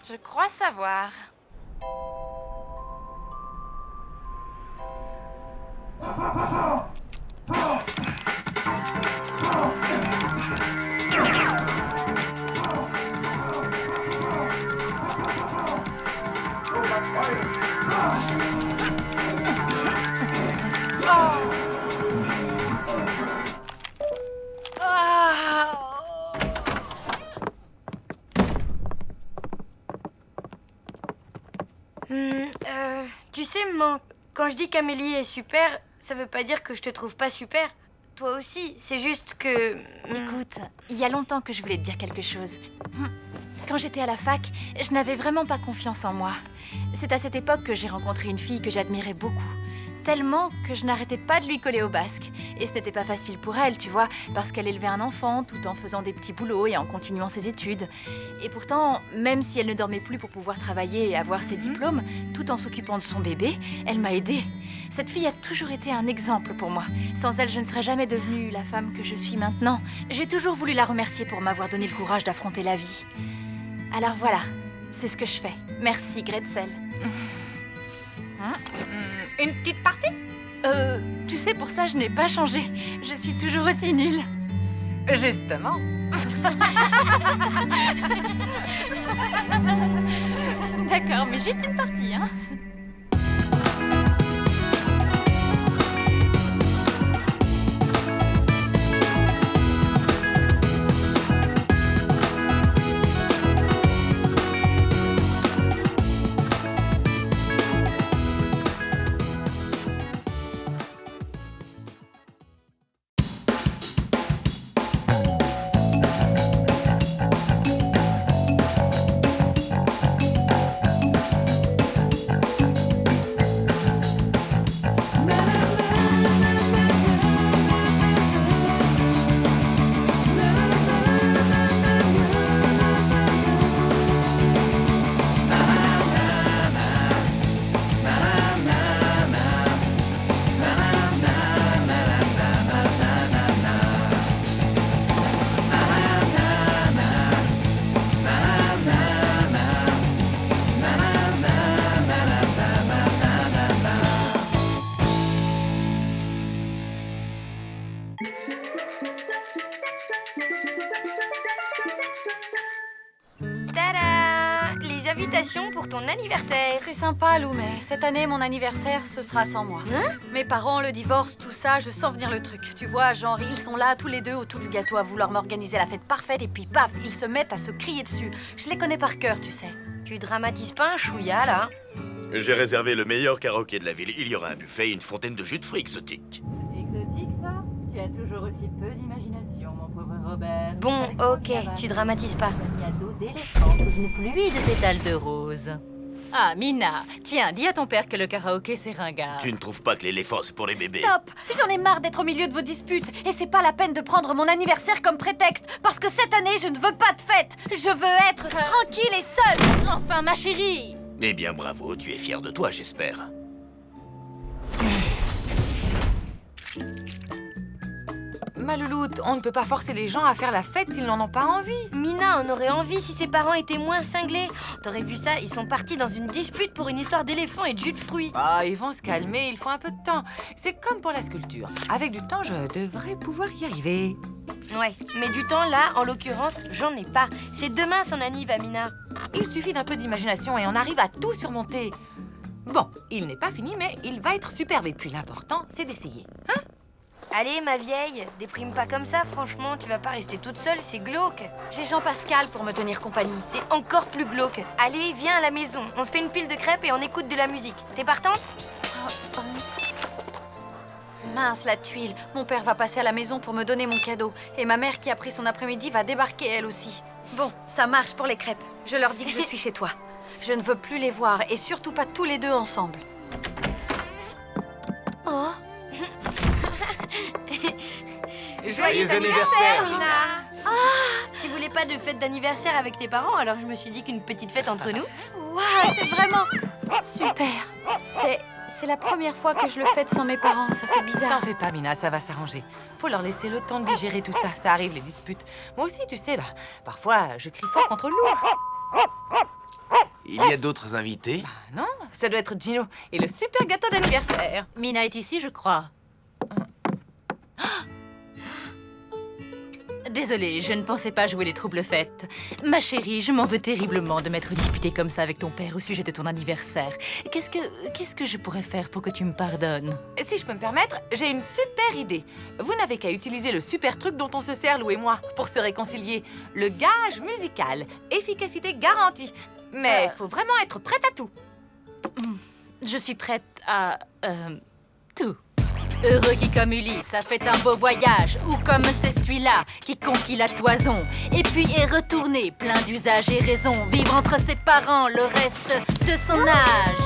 Je crois savoir. Tu sais, maman, quand je dis qu'Amélie est super, ça veut pas dire que je te trouve pas super. Toi aussi, c'est juste que... Écoute, il y a longtemps que je voulais te dire quelque chose. Quand j'étais à la fac, je n'avais vraiment pas confiance en moi. C'est à cette époque que j'ai rencontré une fille que j'admirais beaucoup. Tellement que je n'arrêtais pas de lui coller au basque. Et ce n'était pas facile pour elle, tu vois, parce qu'elle élevait un enfant tout en faisant des petits boulots et en continuant ses études. Et pourtant, même si elle ne dormait plus pour pouvoir travailler et avoir ses diplômes, tout en s'occupant de son bébé, elle m'a aidée. Cette fille a toujours été un exemple pour moi. Sans elle, je ne serais jamais devenue la femme que je suis maintenant. J'ai toujours voulu la remercier pour m'avoir donné le courage d'affronter la vie. Alors voilà, c'est ce que je fais. Merci, Gretzel. Une petite partie? Tu sais, pour ça, je n'ai pas changé. Je suis toujours aussi nulle. Justement. D'accord, mais juste une partie, hein. Tada! Les invitations pour ton anniversaire. C'est sympa, Lou, mais cette année, mon anniversaire, ce sera sans moi. Mes parents, le divorce, tout ça, je sens venir le truc. Tu vois, genre, ils sont là, tous les deux, autour du gâteau, à vouloir m'organiser la fête parfaite, et puis paf, ils se mettent à se crier dessus. Je les connais par cœur, tu sais. Tu dramatises pas un chouïa, là? J'ai réservé le meilleur karaoké de la ville. Il y aura un buffet et une fontaine de jus de fruits exotiques. Exotique, ça? Tu as toujours aussi peu d'imagination, mon pauvre Robert. Bon, ok, tu dramatises pas. Une pluie de pétales de rose. Ah, Mina, tiens, dis à ton père que le karaoké, c'est ringard. Tu ne trouves pas que l'éléphant, c'est pour les bébés? Stop! J'en ai marre d'être au milieu de vos disputes. Et c'est pas la peine de prendre mon anniversaire comme prétexte. Parce que cette année, je ne veux pas de fête. Je veux être tranquille et seule. Enfin, ma chérie! Eh bien, bravo, tu es fier de toi, j'espère. ma louloute, on ne peut pas forcer les gens à faire la fête s'ils n'en ont pas envie. Mina en aurait envie si ses parents étaient moins cinglés. T'aurais vu ça, ils sont partis dans une dispute pour une histoire d'éléphant et de jus de fruits. Ah, ils vont se calmer, il faut un peu de temps. C'est comme pour la sculpture. Avec du temps, je devrais pouvoir y arriver. Ouais, mais du temps là, en l'occurrence, j'en ai pas. C'est demain son anniv, Mina. Il suffit d'un peu d'imagination et on arrive à tout surmonter. Bon, il n'est pas fini, mais il va être superbe. Et puis l'important, c'est d'essayer. Hein? Allez, ma vieille, déprime pas comme ça, franchement, tu vas pas rester toute seule, c'est glauque. J'ai Jean-Pascal pour me tenir compagnie. C'est encore plus glauque. Allez, viens à la maison, on se fait une pile de crêpes et on écoute de la musique. T'es partante? Mince, la tuile. Mon père va passer à la maison pour me donner mon cadeau. Et ma mère, qui a pris son après-midi, va débarquer elle aussi. Bon, ça marche pour les crêpes. Je leur dis que je suis chez toi. Je ne veux plus les voir, et surtout pas tous les deux ensemble. Oh. Joyeux anniversaire, Mina! Tu voulais pas de fête d'anniversaire avec tes parents, alors je me suis dit qu'une petite fête entre nous. Waouh, c'est vraiment super. C'est la première fois que je le fête sans mes parents, ça fait bizarre. T'en fais pas, Mina, ça va s'arranger. Faut leur laisser le temps de digérer tout ça. Ça arrive, les disputes. Moi aussi, tu sais, parfois, je crie fort contre le loup. Il y a d'autres invités? Non, ça doit être Gino et le super gâteau d'anniversaire. Mina est ici, je crois. Désolée, je ne pensais pas jouer les troubles fêtes. Ma chérie, je m'en veux terriblement de m'être disputée comme ça avec ton père au sujet de ton anniversaire. Qu'est-ce que je pourrais faire pour que tu me pardonnes? Si je peux me permettre, j'ai une super idée. Vous n'avez qu'à utiliser le super truc dont on se sert, Lou et moi, pour se réconcilier. Le gage musical. Efficacité garantie. Mais faut vraiment être prête à tout. Je suis prête à... tout. Heureux qui comme Ulysse a fait un beau voyage, ou comme celui-là qui conquit la toison, et puis est retourné plein d'usage et raison, vivre entre ses parents le reste de son âge.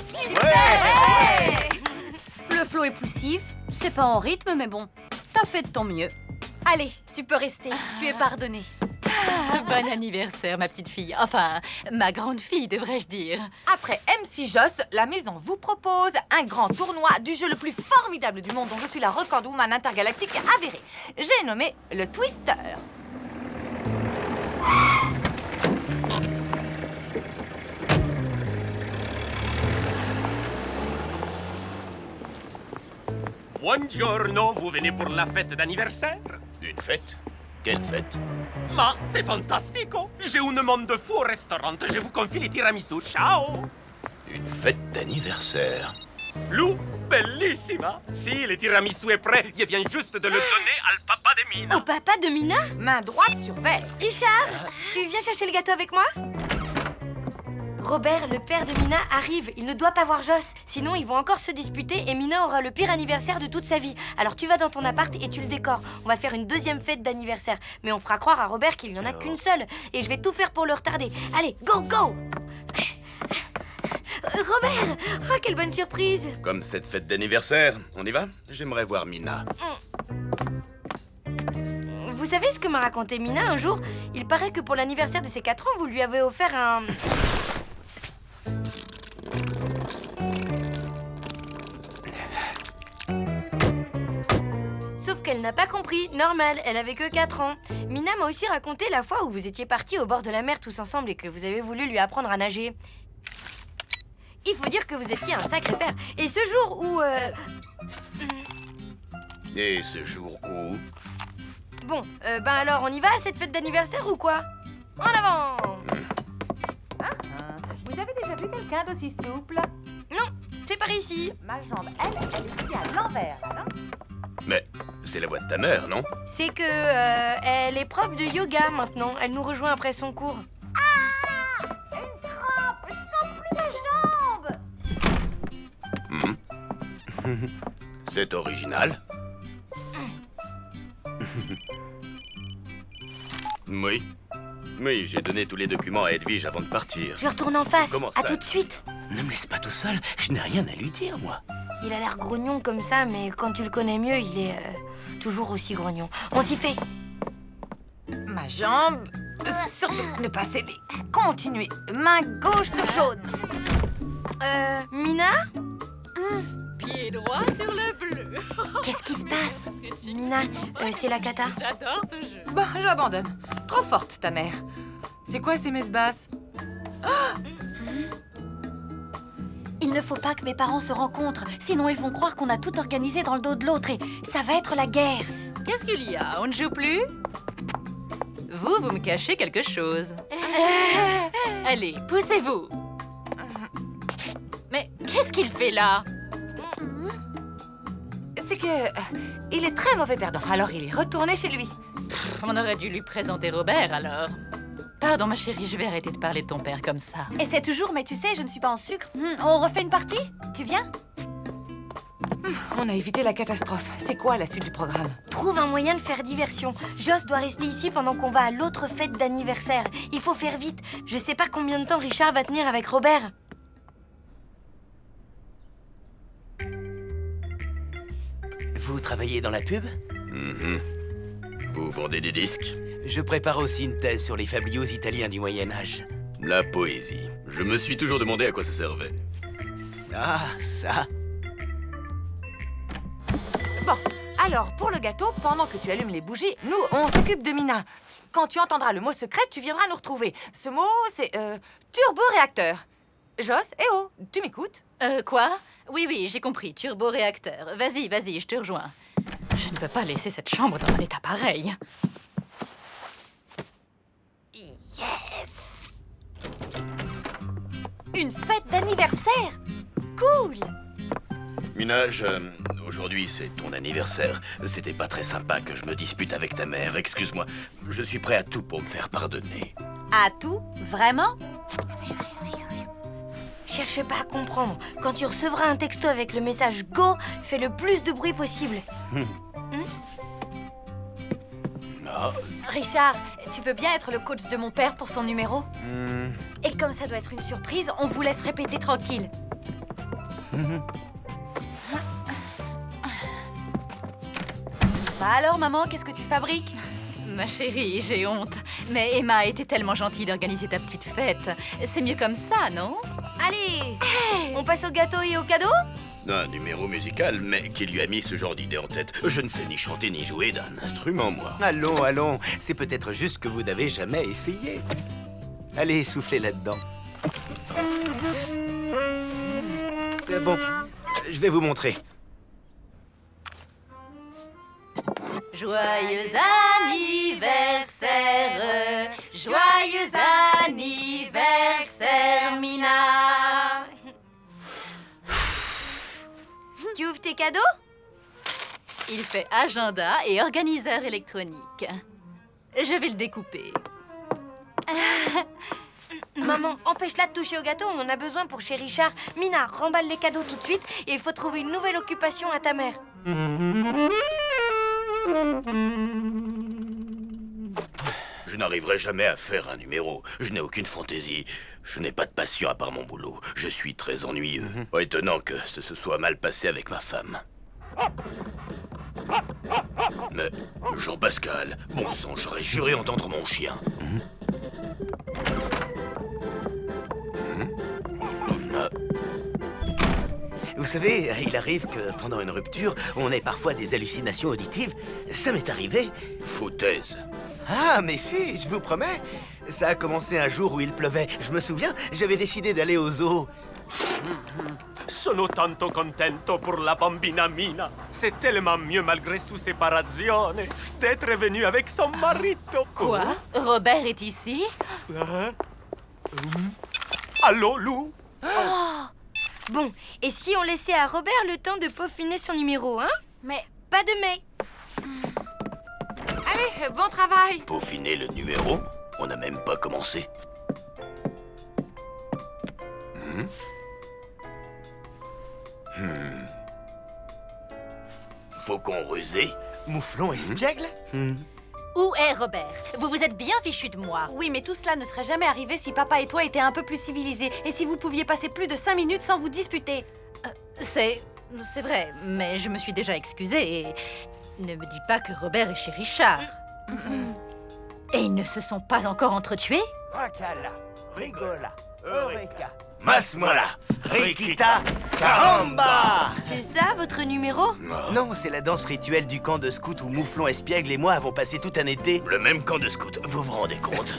Super! Le flow est poussif, c'est pas en rythme, mais bon, t'as fait de ton mieux. Allez, tu peux rester, tu es pardonnée. Bon anniversaire, ma petite fille. Enfin, ma grande fille, devrais-je dire. Après MC Joss, la maison vous propose un grand tournoi du jeu le plus formidable du monde dont je suis la record woman intergalactique avérée. J'ai nommé le Twister. Buongiorno, vous venez pour la fête d'anniversaire? Une fête? Quelle fête? Ma, c'est fantastico! J'ai un monde de fou au restaurant, je vous confie les tiramisu, ciao! Une fête d'anniversaire? Lou, bellissima! Si, le tiramisu est prêt, je viens juste de le donner al papa de Mina. Au papa de Mina? Main droite sur verre. Richard, tu viens chercher le gâteau avec moi? Robert, le père de Mina, arrive. Il ne doit pas voir Joss. Sinon, ils vont encore se disputer et Mina aura le pire anniversaire de toute sa vie. Alors tu vas dans ton appart et tu le décores. On va faire une deuxième fête d'anniversaire. Mais on fera croire à Robert qu'il n'y en a qu'une seule. Et je vais tout faire pour le retarder. Allez, go, go! Robert! Oh, quelle bonne surprise! Comme cette fête d'anniversaire, on y va? J'aimerais voir Mina. Vous savez ce que m'a raconté Mina un jour? Il paraît que pour l'anniversaire de ses 4 ans, vous lui avez offert un... Sauf qu'elle n'a pas compris, normal, elle avait que 4 ans. Mina m'a aussi raconté la fois où vous étiez partis au bord de la mer tous ensemble et que vous avez voulu lui apprendre à nager. Il faut dire que vous étiez un sacré père. Et ce jour où... Et ce jour où? Bon, ben alors on y va à cette fête d'anniversaire ou quoi? En avant! Vous avez déjà vu quelqu'un d'aussi souple? Non, c'est par ici. Ma jambe, elle est pliée à l'envers, là, non? Mais c'est la voix de ta mère, non? C'est que elle est prof de yoga maintenant. Elle nous rejoint après son cours. Ah! Une crampe! Je sens plus ma jambe! C'est original. Oui. Oui, j'ai donné tous les documents à Edwige avant de partir. Je retourne en face. Comment ça? À tout de suite. Ne me laisse pas tout seul, je n'ai rien à lui dire, moi. Il a l'air grognon comme ça, mais quand tu le connais mieux, il est toujours aussi grognon. On s'y fait. Ma jambe, surtout ne pas céder. Continuez. Main gauche sur jaune. Mina? Pied droit sur le bleu. Qu'est-ce qui se passe? Mina, c'est la cata. J'adore ce jeu. Bon, j'abandonne. Trop forte, ta mère. C'est quoi ces messes basses? Il ne faut pas que mes parents se rencontrent, sinon ils vont croire qu'on a tout organisé dans le dos de l'autre et ça va être la guerre. Qu'est-ce qu'il y a? On ne joue plus? Vous me cachez quelque chose. Allez, poussez-vous. Mais qu'est-ce qu'il fait là? C'est que... il est très mauvais perdant, alors il est retourné chez lui. On aurait dû lui présenter Robert, alors. Pardon, ma chérie, je vais arrêter de parler de ton père comme ça. Et c'est toujours, mais tu sais, je ne suis pas en sucre. On refait une partie? Tu viens? On a évité la catastrophe. C'est quoi la suite du programme? Trouve un moyen de faire diversion. Joss doit rester ici pendant qu'on va à l'autre fête d'anniversaire. Il faut faire vite. Je sais pas combien de temps Richard va tenir avec Robert. Vous travaillez dans la pub? Vous vendez des disques? Je prépare aussi une thèse sur les fabliaux italiens du Moyen-Âge. La poésie. Je me suis toujours demandé à quoi ça servait. Ah, ça. Bon, alors, pour le gâteau, pendant que tu allumes les bougies, nous, on s'occupe de Mina. Quand tu entendras le mot secret, tu viendras nous retrouver. Ce mot, c'est turboréacteur. Joss, eh oh, tu m'écoutes? Quoi? Oui, j'ai compris. Turboréacteur. Vas-y, je te rejoins. Je ne peux pas laisser cette chambre dans un état pareil. Yes! Une fête d'anniversaire! Cool! Mina, aujourd'hui c'est ton anniversaire. C'était pas très sympa que je me dispute avec ta mère. Excuse-moi. Je suis prêt à tout pour me faire pardonner. À tout? Vraiment? Cherche pas à comprendre. Quand tu recevras un texto avec le message Go, fais le plus de bruit possible. Richard, tu veux bien être le coach de mon père pour son numéro? Et comme ça doit être une surprise, on vous laisse répéter tranquille. Bah alors, maman, qu'est-ce que tu fabriques? Ma chérie, j'ai honte. Mais Emma a été tellement gentille d'organiser ta petite fête. C'est mieux comme ça, non? Allez, on passe au gâteau et au cadeau? Un numéro musical, mais qui lui a mis ce genre d'idée en tête? Je ne sais ni chanter ni jouer d'un instrument, moi. Allons. C'est peut-être juste que vous n'avez jamais essayé. Allez, soufflez là-dedans. Bon, je vais vous montrer. Joyeux anniversaire, joyeux anniversaire, Mina. Tu ouvres tes cadeaux? Il fait agenda et organiseur électronique. Je vais le découper. Maman, empêche-la de toucher au gâteau, on en a besoin pour chez Richard. Mina, remballe les cadeaux tout de suite et il faut trouver une nouvelle occupation à ta mère. Je n'arriverai jamais à faire un numéro. Je n'ai aucune fantaisie. Je n'ai pas de passion à part mon boulot. Je suis très ennuyeux. Étonnant que ce se soit mal passé avec ma femme. Mais, Jean-Pascal, bon sang, j'aurais juré entendre mon chien. Vous savez, il arrive que pendant une rupture, on ait parfois des hallucinations auditives. Ça m'est arrivé. Foutaise. Ah, mais si, je vous promets. Ça a commencé un jour où il pleuvait. Je me souviens, j'avais décidé d'aller au zoo. Sono tanto contento pour la bambina Mina. C'est tellement mieux malgré su separazione d'être venu avec son marito. Quoi? Robert est ici? Allô, Lou? Bon, et si on laissait à Robert le temps de peaufiner son numéro, hein? Mais pas de mais. Allez, bon travail. Peaufiner le numéro? On n'a même pas commencé. Faucon rusé? Mouflon espiègle? Où est Robert? Vous vous êtes bien fichu de moi. Oui, mais tout cela ne serait jamais arrivé si papa et toi étaient un peu plus civilisés et si vous pouviez passer plus de 5 minutes sans vous disputer. C'est vrai, mais je me suis déjà excusée et... Ne me dis pas que Robert est chez Richard. Et ils ne se sont pas encore entretués? Racala, rigola, Eureka. Mas-moi-la. Rikita Caramba. C'est ça votre numéro? Non, c'est la danse rituelle du camp de scout où Mouflon, Espiègle et moi avons passé tout un été. Le même camp de scout, vous vous rendez compte?